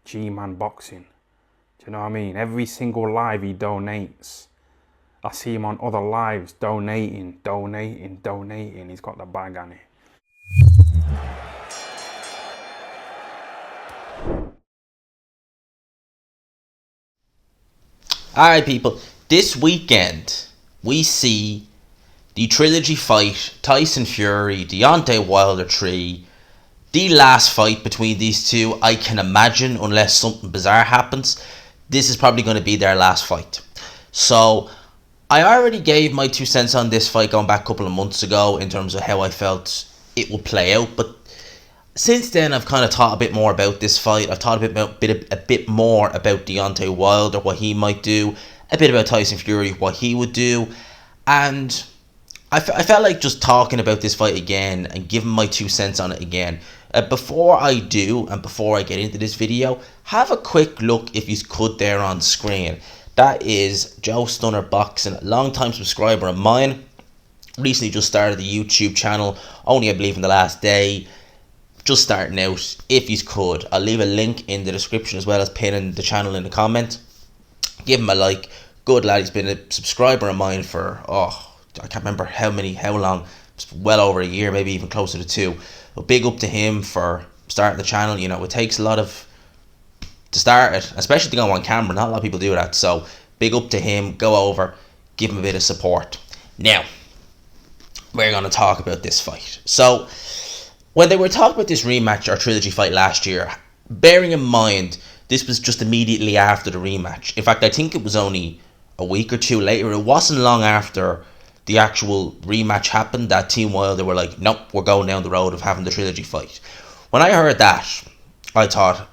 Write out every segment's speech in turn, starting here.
G-Man Boxing. Do you know what I mean? Every single live he donates. I see him on other lives donating. He's got the bag on it. Alright, people, this weekend we see the trilogy fight Tyson Fury, Deontay Wilder 3. The last fight between these two, I can imagine, unless something bizarre happens, this is probably going to be their last fight. So, I already gave my 2 cents on this fight going back a couple of months ago in terms of how I felt it would play out, but since then I've kind of thought a bit more about this fight. I've thought a bit more about Deontay Wilder, what he might do, a bit about Tyson Fury, what he would do, and I felt like just talking about this fight again and giving my 2 cents on it again. Before I do, and before I get into this video, have a quick look, if you could, there on screen. That is Joe Stunner Boxing, a long-time subscriber of mine. Recently just started the YouTube channel, only I believe in the last day. Just starting out. If you could, I'll leave a link in the description as well as pinning the channel in the comment. Give him a like. Good lad, he's been a subscriber of mine for, I can't remember how long. It's well over a year, maybe even closer to 2. But big up to him for starting the channel. You know, it takes a lot to start it, especially to go on camera. Not a lot of people do that. So big up to him. Go over, give him a bit of support. Now, we're going to talk about this fight. So, when they were talking about this rematch or trilogy fight last year, bearing in mind this was just immediately after the rematch. In fact, I think it was only a week or two later. It wasn't long after the actual rematch happened that Team Wilder were like, nope, we're going down the road of having the trilogy fight. When I heard that, I thought,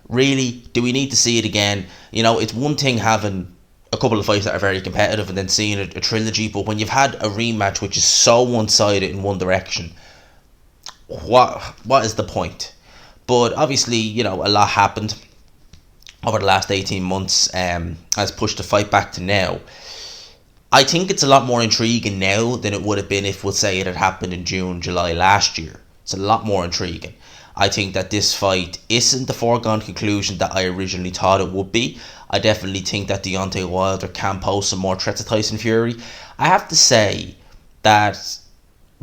really, do we need to see it again? You know, it's one thing having a couple of fights that are very competitive and then seeing a trilogy, but when you've had a rematch which is so one-sided in one direction, what is the point? But obviously, you know, a lot happened over the last 18 months has pushed the fight back to now. I think it's a lot more intriguing now than it would have been if, we'll say, it had happened in June, July last year. It's a lot more intriguing. I think that this fight isn't the foregone conclusion that I originally thought it would be. I definitely think that Deontay Wilder can pose some more threat to Tyson Fury. I have to say that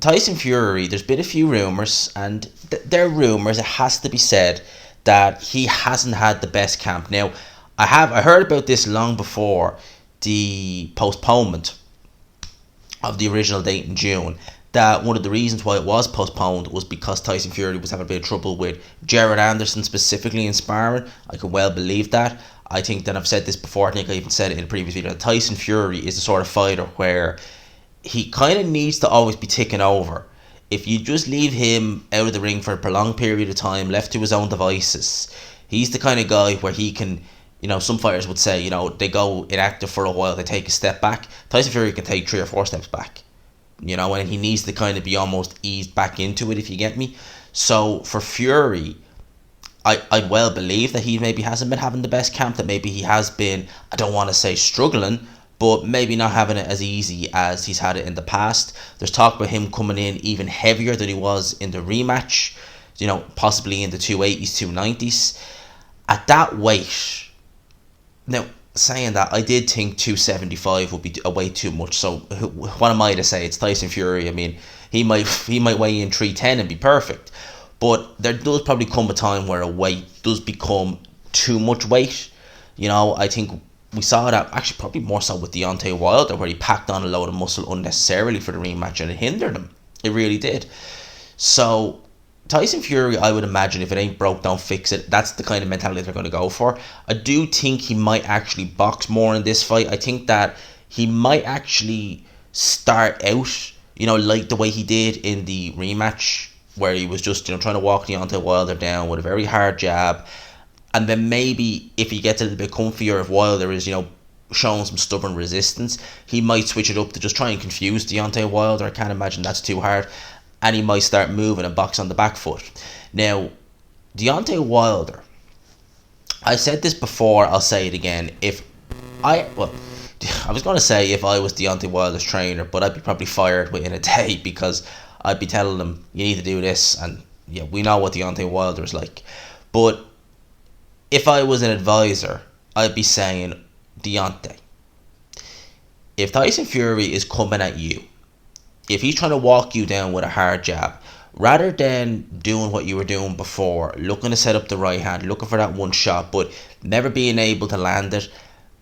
Tyson Fury, there's been a few rumours, and they're rumours, it has to be said, that he hasn't had the best camp. Now, I heard about this long before the postponement of the original date in June, that one of the reasons why it was postponed was because Tyson Fury was having a bit of trouble with Jared Anderson specifically in sparring. I can well believe that. I think that I've said this before, I think I even said it in a previous video, that Tyson Fury is the sort of fighter where he kind of needs to always be ticking over. If you just leave him out of the ring for a prolonged period of time, left to his own devices, he's the kind of guy where he can, you know, some fighters would say, you know, they go inactive for a while, they take a step back. Tyson Fury can take 3 or 4 steps back, you know, and he needs to kind of be almost eased back into it, if you get me. So for Fury, I well believe that he maybe hasn't been having the best camp, that maybe he has been, I don't want to say struggling, but maybe not having it as easy as he's had it in the past. There's talk about him coming in even heavier than he was in the rematch, you know, possibly in the 280s, 290s. At that weight, now, saying that, I did think 275 would be a way too much. So what am I to say? It's Tyson Fury. I mean, he might weigh in 310 and be perfect. But there does probably come a time where a weight does become too much weight. You know, I think we saw that actually probably more so with Deontay Wilder, where he packed on a load of muscle unnecessarily for the rematch and it hindered him. It really did. So Tyson Fury, I would imagine, if it ain't broke, don't fix it. That's the kind of mentality they're going to go for. I do think he might actually box more in this fight. I think that he might actually start out, you know, like the way he did in the rematch, where he was just, you know, trying to walk Deontay Wilder down with a very hard jab. And then maybe if he gets a little bit comfier, if Wilder is, you know, showing some stubborn resistance, he might switch it up to just try and confuse Deontay Wilder. I can't imagine that's too hard. And he might start moving and box on the back foot. Now, Deontay Wilder, I said this before, I'll say it again. I was going to say if I was Deontay Wilder's trainer, but I'd be probably fired within a day, because I'd be telling him, you need to do this, and yeah, we know what Deontay Wilder is like. But if I was an advisor, I'd be saying, Deontay, if Tyson Fury is coming at you, if he's trying to walk you down with a hard jab, rather than doing what you were doing before, looking to set up the right hand, looking for that one shot, but never being able to land it,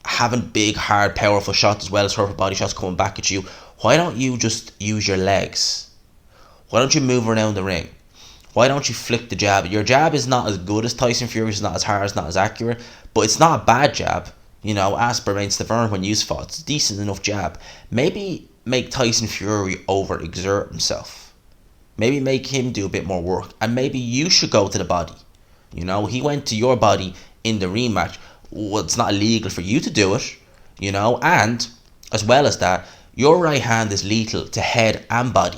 having big, hard, powerful shots as well as hurtful body shots coming back at you, why don't you just use your legs? Why don't you move around the ring? Why don't you flick the jab? Your jab is not as good as Tyson Fury's, it's not as hard, it's not as accurate, but it's not a bad jab. You know, Asper Main Stavern when used for, it's a decent enough jab. Maybe make Tyson Fury overexert himself. Maybe make him do a bit more work. And maybe you should go to the body. You know, he went to your body in the rematch. Well, it's not illegal for you to do it, you know, and as well as that, your right hand is lethal to head and body.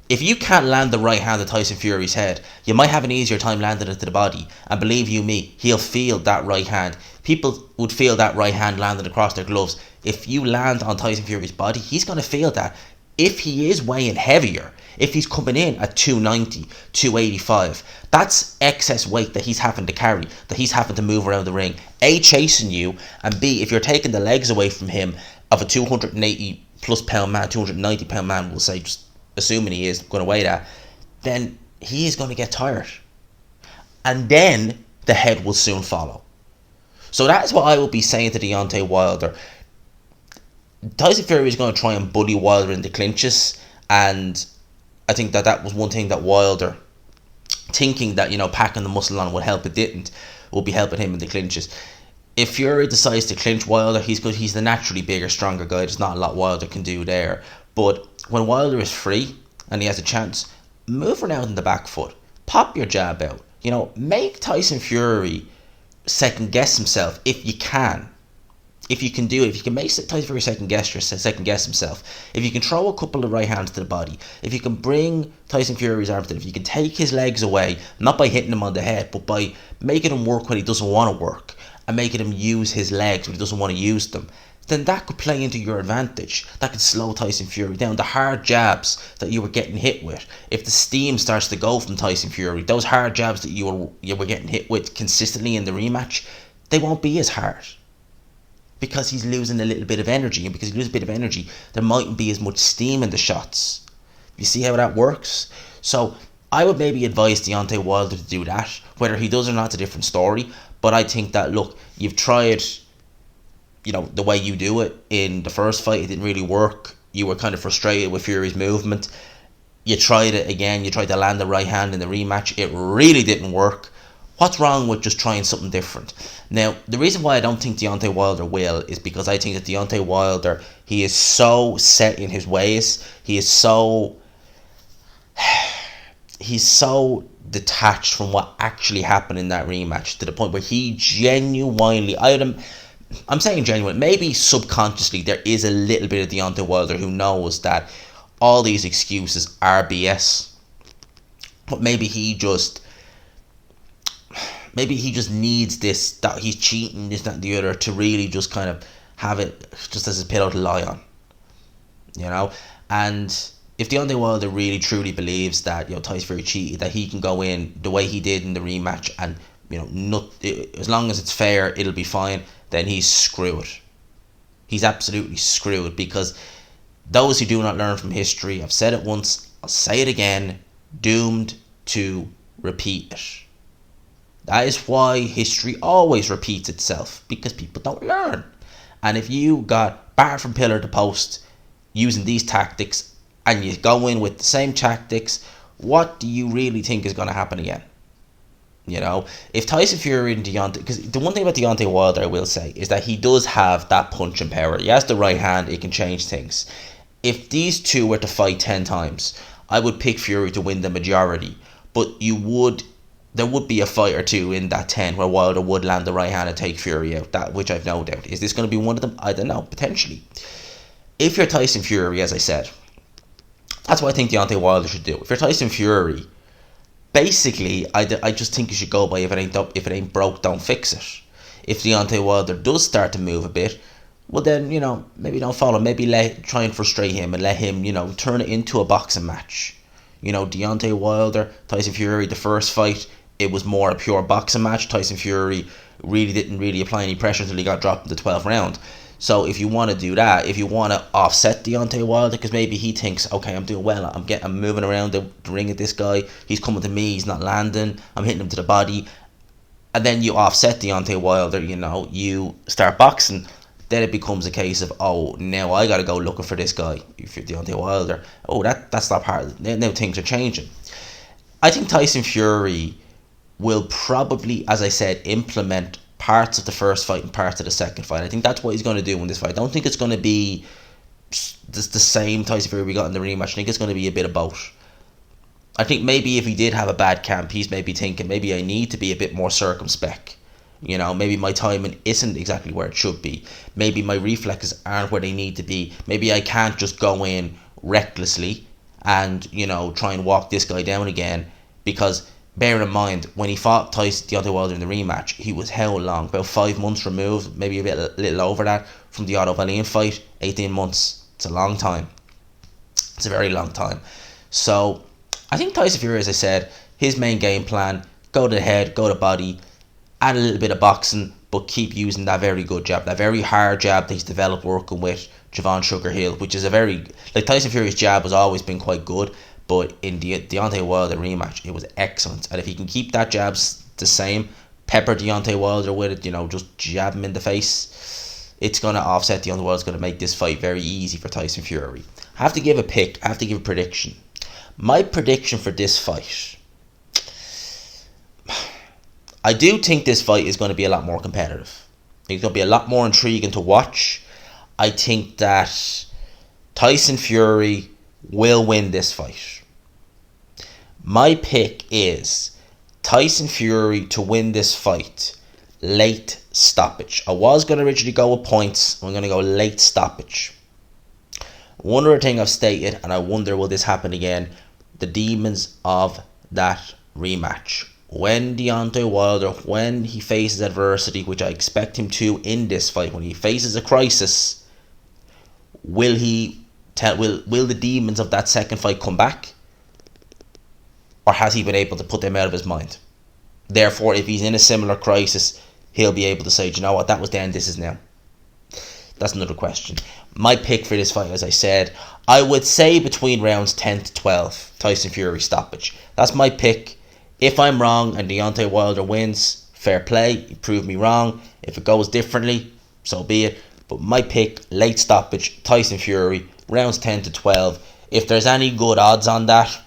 If you can't land the right hand at Tyson Fury's head, you might have an easier time landing it to the body. And believe you me, he'll feel that right hand. People would feel that right hand landing across their gloves. If you land on Tyson Fury's body, he's going to feel that. If he is weighing heavier, if he's coming in at 290, 285, that's excess weight that he's having to carry, that he's having to move around the ring. A, chasing you, and B, if you're taking the legs away from him of a 280 plus pound man, 290 pound man, we'll say, just assuming he is going to weigh that, then he is going to get tired. And then the head will soon follow. So that is what I will be saying to Deontay Wilder. Tyson Fury is going to try and bully Wilder into clinches, and I think that was one thing that Wilder, thinking that, you know, packing the muscle on would help, it didn't, will be helping him in the clinches. If Fury decides to clinch Wilder, he's good. He's the naturally bigger, stronger guy. There's not a lot Wilder can do there. But when Wilder is free and he has a chance, move around in the back foot, pop your jab out. You know, make Tyson Fury second guess himself if you can. If you can do it, if you can make Tyson Fury second guess himself, if you can throw a couple of right hands to the body, if you can bring Tyson Fury's arms to, if you can take his legs away, not by hitting him on the head, but by making him work when he doesn't want to work, and making him use his legs when he doesn't want to use them, then that could play into your advantage. That could slow Tyson Fury down. The hard jabs that you were getting hit with, if the steam starts to go from Tyson Fury, those hard jabs that you were getting hit with consistently in the rematch, they won't be as hard. Because he's losing a little bit of energy, and because he loses a bit of energy, there mightn't be as much steam in the shots. You see how that works? So I would maybe advise Deontay Wilder to do that. Whether he does or not, it's a different story. But I think that, look, you've tried, you know, the way you do it in the first fight, it didn't really work. You were kind of frustrated with Fury's movement. You tried it again. You tried to land the right hand in the rematch. It really didn't work. What's wrong with just trying something different? Now, the reason why I don't think Deontay Wilder will is because I think that Deontay Wilder, he is so set in his ways. He's so detached from what actually happened in that rematch, to the point where he genuinely, I'm saying genuine, maybe subconsciously there is a little bit of Deontay Wilder who knows that all these excuses are BS. But maybe he just needs this, that he's cheating, this, that, and the other, to really just kind of have it just as a pillow to lie on, you know. And if Deontay Wilder really truly believes that, you know, Tyson Fury cheated, that he can go in the way he did in the rematch and, you know, as long as it's fair, it'll be fine, then he's screwed. He's absolutely screwed, because those who do not learn from history, I've said it once, I'll say it again, doomed to repeat it. That is why history always repeats itself, because people don't learn. And if you got battered from pillar to post using these tactics, and you go in with the same tactics, what do you really think is going to happen again? You know, if Tyson Fury and Deontay, because the one thing about Deontay Wilder I will say is that he does have that punching power. He has the right hand, it can change things. If these two were to fight 10 times, I would pick Fury to win the majority, but there would be a fight or two in that 10 where Wilder would land the right hand and take Fury out, that which I've no doubt. Is this going to be one of them? I don't know, potentially. If you're Tyson Fury, as I said, that's what I think Deontay Wilder should do. If you're Tyson Fury, basically, I just think you should go by if it ain't broke, don't fix it. If Deontay Wilder does start to move a bit, well then, you know, maybe don't follow. Maybe try and frustrate him and let him, you know, turn it into a boxing match. You know, Deontay Wilder, Tyson Fury, the first fight, it was more a pure boxing match. Tyson Fury really didn't really apply any pressure until he got dropped in the 12th round. So if you want to do that, if you want to offset Deontay Wilder, because maybe he thinks, okay, I'm doing well, I'm moving around the ring at this guy, he's coming to me, he's not landing, I'm hitting him to the body, and then you offset Deontay Wilder, you start boxing, then it becomes a case of, oh, now I got to go looking for this guy. If you're Deontay Wilder, oh, that's not part of it. Now things are changing. I think Tyson Fury will probably, as I said, implement parts of the first fight and parts of the second fight. I think that's what he's going to do in this fight. I don't think it's going to be the same Tyson Fury we got in the rematch. I think it's going to be a bit of both. I think maybe if he did have a bad camp, he's maybe thinking, maybe I need to be a bit more circumspect. Maybe my timing isn't exactly where it should be. Maybe my reflexes aren't where they need to be. Maybe I can't just go in recklessly and, try and walk this guy down again. Because bear in mind, when he fought Deontay Wilder in the rematch, he was how long? About 5 months removed, maybe a little over that, from the Otto Wallin fight. 18 months. It's a long time. It's a very long time. So I think Tyson Fury, as I said, his main game plan, go to the head, go to body, add a little bit of boxing, but keep using that very good jab, that very hard jab that he's developed working with Javon Sugarhill, which is Tyson Fury's jab has always been quite good, but in the Deontay Wilder rematch, it was excellent. And if he can keep that jab the same, pepper Deontay Wilder with it, just jab him in the face, it's going to offset Deontay Wilder. It's going to make this fight very easy for Tyson Fury. I have to give a pick. I have to give a prediction. My prediction for this fight, I do think this fight is going to be a lot more competitive. It's going to be a lot more intriguing to watch. I think that Tyson Fury will win this fight. My pick is Tyson Fury to win this fight, late stoppage. I was going to originally go with points. I'm going to go late stoppage. One other thing I've stated, and I wonder will this happen again, the demons of that rematch. When Deontay Wilder, when he faces adversity, which I expect him to in this fight, when he faces a crisis, will the demons of that second fight come back? Or has he been able to put them out of his mind? Therefore, if he's in a similar crisis, he'll be able to say, do you know what, that was then, this is now. That's another question. My pick for this fight, as I said, I would say between rounds 10 to 12, Tyson Fury stoppage. That's my pick. If I'm wrong and Deontay Wilder wins, fair play, you prove me wrong. If it goes differently, so be it. But my pick, late stoppage, Tyson Fury, rounds 10 to 12. If there's any good odds on that,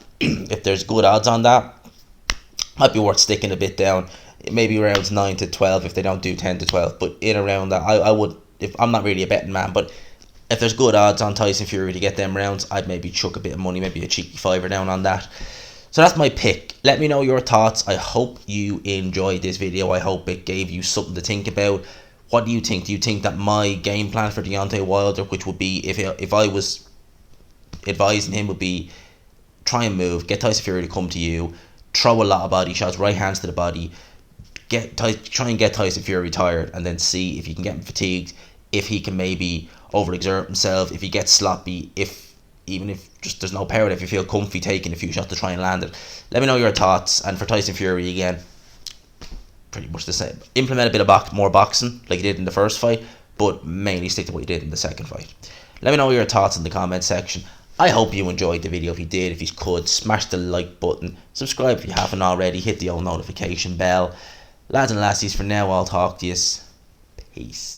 might be worth sticking a bit down. Maybe rounds 9 to 12 if they don't do 10 to 12. But in around that, I would, if I'm not really a betting man, but if there's good odds on Tyson Fury to get them rounds, I'd maybe chuck a bit of money, maybe a cheeky fiver down on that. So that's my pick. Let me know your thoughts. I hope you enjoyed this video. I hope it gave you something to think about. What do you think? Do you think that my game plan for Deontay Wilder, which would be, if I was advising him, would be try and move, get Tyson Fury to come to you, throw a lot of body shots, right hands to the body, try and get Tyson Fury tired, and then see if you can get him fatigued, if he can maybe overexert himself, if he gets sloppy, even if just there's no power, if you feel comfy taking a few shots to try and land it. Let me know your thoughts. And for Tyson Fury, again, pretty much the same. Implement a bit of more boxing like you did in the first fight, but mainly stick to what you did in the second fight. Let me know your thoughts in the comment section. I hope you enjoyed the video. If you did, if you could, smash the like button, subscribe if you haven't already, hit the old notification bell. Lads and lassies, for now I'll talk to you. Peace.